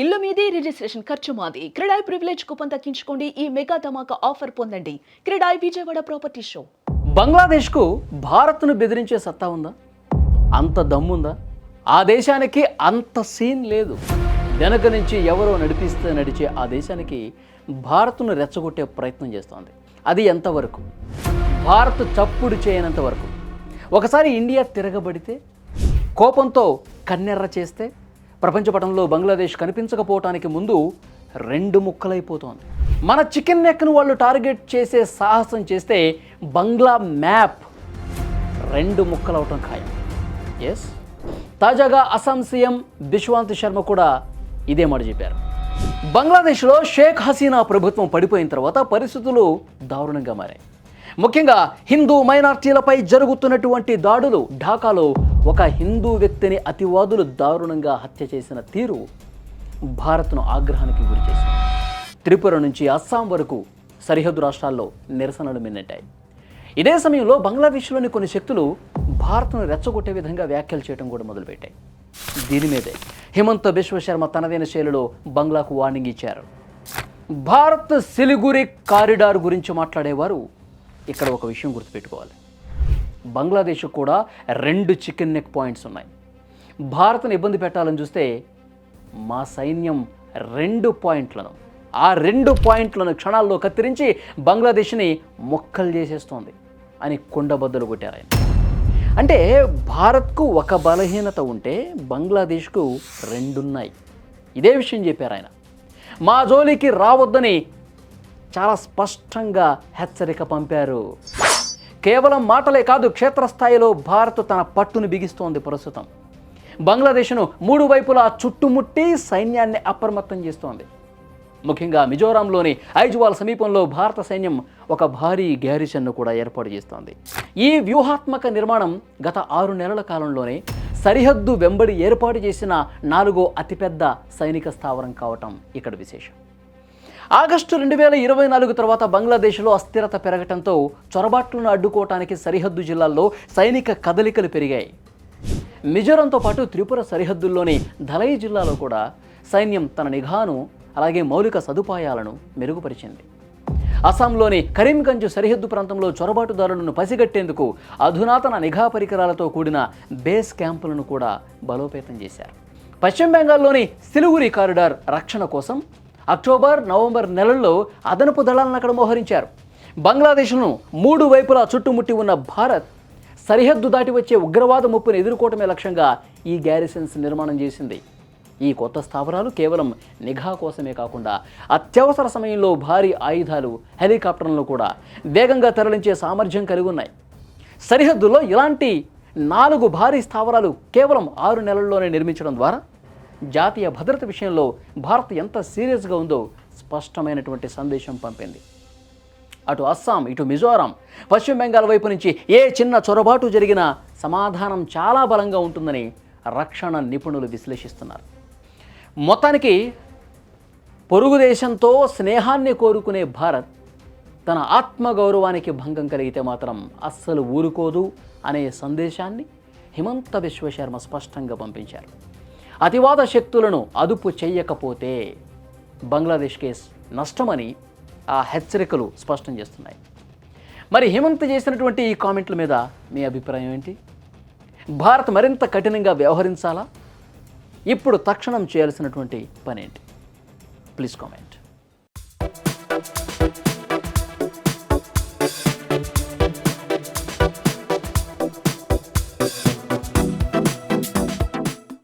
ఇల్లు మీది రిజిస్ట్రేషన్ ఖర్చు మాది. క్రెడాయ్ ప్రివిలేజ్ కూపన్ తగ్గించుకోండి. ఈ మెగా ధమాకా ఆఫర్ పొందండి. CREDAI Vijayawada property show. బంగ్లాదేశ్కు భారత్ను బెదిరించే సత్తా ఉందా? అంత దమ్ముందా? ఆ దేశానికి అంత సీన్ లేదు. వెనక నుంచి ఎవరో నడిపిస్తే నడిచే ఆ దేశానికి భారత్ను రెచ్చగొట్టే ప్రయత్నం చేస్తోంది. అది ఎంతవరకు? భారత్ చప్పుడు చేయనంత వరకు. ఒకసారి ఇండియా తిరగబడితే, కోపంతో కన్నెర్ర చేస్తే ప్రపంచపటంలో బంగ్లాదేశ్ కనిపించకపోవటానికి ముందు రెండు ముక్కలైపోతోంది. మన చికెన్ నెక్ను వాళ్ళు టార్గెట్ చేసే సాహసం చేస్తే బంగ్లా మ్యాప్ రెండు ముక్కలవటం ఖాయం. ఎస్, తాజాగా అస్సాం సీఎం బిశ్వాంత్ శర్మ కూడా ఇదే మాట చెప్పారు. బంగ్లాదేశ్లో షేక్ హసీనా ప్రభుత్వం పడిపోయిన తర్వాత పరిస్థితులు దారుణంగా మారాయి. ముఖ్యంగా హిందూ మైనార్టీలపై జరుగుతున్నటువంటి దాడులు, ఢాకాలో ఒక హిందూ వ్యక్తిని అతివాదులు దారుణంగా హత్య చేసిన తీరు భారత్ను ఆగ్రహానికి గురిచేసింది. త్రిపుర నుంచి అస్సాం వరకు సరిహద్దు రాష్ట్రాల్లో నిరసనలు మిన్నెట్టాయి. ఇదే సమయంలో బంగ్లాదేశ్లోని కొన్ని శక్తులు భారత్ను రెచ్చగొట్టే విధంగా వ్యాఖ్యలు చేయడం కూడా మొదలుపెట్టాయి. దీని మీదే హిమంత బిశ్వ శర్మ తనదైన శైలిలో బంగ్లాకు వార్నింగ్ ఇచ్చారు. భారత్ సిలిగురి కారిడార్ గురించి మాట్లాడేవారు ఇక్కడ ఒక విషయం గుర్తుపెట్టుకోవాలి. బంగ్లాదేశ్ కూడా రెండు చికెన్ నెక్ పాయింట్స్ ఉన్నాయి. భారత్ను ఇబ్బంది పెట్టాలని చూస్తే మా సైన్యం ఆ రెండు పాయింట్లను క్షణాల్లో కత్తిరించి బంగ్లాదేశ్ని మొక్కలు చేసేస్తోంది అని కుండబద్దలు కొట్టారు ఆయన. అంటే భారత్కు ఒక బలహీనత ఉంటే బంగ్లాదేశ్కు రెండున్నాయి. ఇదే విషయం చెప్పారు ఆయన. మా జోలికి రావద్దని చాలా స్పష్టంగా హెచ్చరిక పంపారు. కేవలం మాటలే కాదు, క్షేత్రస్థాయిలో భారత్ తన పట్టును బిగిస్తోంది. ప్రస్తుతం బంగ్లాదేశ్ను మూడు వైపులా చుట్టుముట్టి సైన్యాన్ని అప్రమత్తం చేస్తోంది. ముఖ్యంగా మిజోరాంలోని ఐజ్వాల్ సమీపంలో భారత సైన్యం ఒక భారీ గ్యారిసన్ను కూడా ఏర్పాటు చేస్తోంది. ఈ వ్యూహాత్మక నిర్మాణం గత 6 నెలల కాలంలోనే సరిహద్దు వెంబడి ఏర్పాటు చేసిన 4వ అతిపెద్ద సైనిక స్థావరం కావటం ఇక్కడ విశేషం. ఆగస్టు 2024 తర్వాత బంగ్లాదేశ్లో అస్థిరత పెరగటంతో చొరబాట్లను అడ్డుకోవటానికి సరిహద్దు జిల్లాల్లో సైనిక కదలికలు పెరిగాయి. మిజోరంతో పాటు త్రిపుర సరిహద్దుల్లోని ధలై జిల్లాలో కూడా సైన్యం తన నిఘాను, అలాగే మౌలిక సదుపాయాలను మెరుగుపరిచింది. అస్సాంలోని కరీంగంజ్ సరిహద్దు ప్రాంతంలో చొరబాటుదారులను పసిగట్టేందుకు అధునాతన నిఘా పరికరాలతో కూడిన బేస్ క్యాంపులను కూడా బలోపేతం చేశారు. పశ్చిమ బెంగాల్లోని సిలిగురి కారిడార్ రక్షణ కోసం అక్టోబర్, నవంబర్ నెలల్లో అదనపు దళాలను అక్కడ మోహరించారు. బంగ్లాదేశ్ను 3 వైపులా చుట్టుముట్టి ఉన్న భారత్ సరిహద్దు దాటి వచ్చే ఉగ్రవాద ముప్పును ఎదుర్కోవటమే లక్ష్యంగా ఈ గ్యారిసన్స్ నిర్మాణం చేసింది. ఈ కొత్త స్థావరాలు కేవలం నిఘా కోసమే కాకుండా అత్యవసర సమయంలో భారీ ఆయుధాలు, హెలికాప్టర్లను కూడా వేగంగా తరలించే సామర్థ్యం కలిగి ఉన్నాయి. సరిహద్దులో ఇలాంటి 4 భారీ స్థావరాలు కేవలం 6 నెలల్లోనే నిర్మించడం ద్వారా జాతీయ భద్రత విషయంలో భారత్ ఎంత సీరియస్గా ఉందో స్పష్టమైనటువంటి సందేశం పంపింది. అటు అస్సాం, ఇటు మిజోరాం, పశ్చిమ బెంగాల్ వైపు నుంచి ఏ చిన్న చొరబాటు జరిగినా సమాధానం చాలా బలంగా ఉంటుందని రక్షణ నిపుణులు విశ్లేషిస్తున్నారు. మొత్తానికి పొరుగు దేశంతో స్నేహాన్ని కోరుకునే భారత్ తన ఆత్మగౌరవానికి భంగం కలిగితే మాత్రం అస్సలు ఊరుకోదు అనే సందేశాన్ని హిమంత బిశ్వ శర్మ స్పష్టంగా పంపించారు. అతివాద శక్తులను అదుపు చేయకపోతే బంగ్లాదేశ్కే నష్టమని ఆ హెచ్చరికలు స్పష్టం చేస్తున్నాయి. మరి హిమంత్ చేసినటువంటి ఈ కామెంట్ల మీద మీ అభిప్రాయం ఏంటి? భారత్ మరింత కఠినంగా వ్యవహరించాలా? ఇప్పుడు తక్షణం చేయాల్సినటువంటి పనేంటి? Please comment.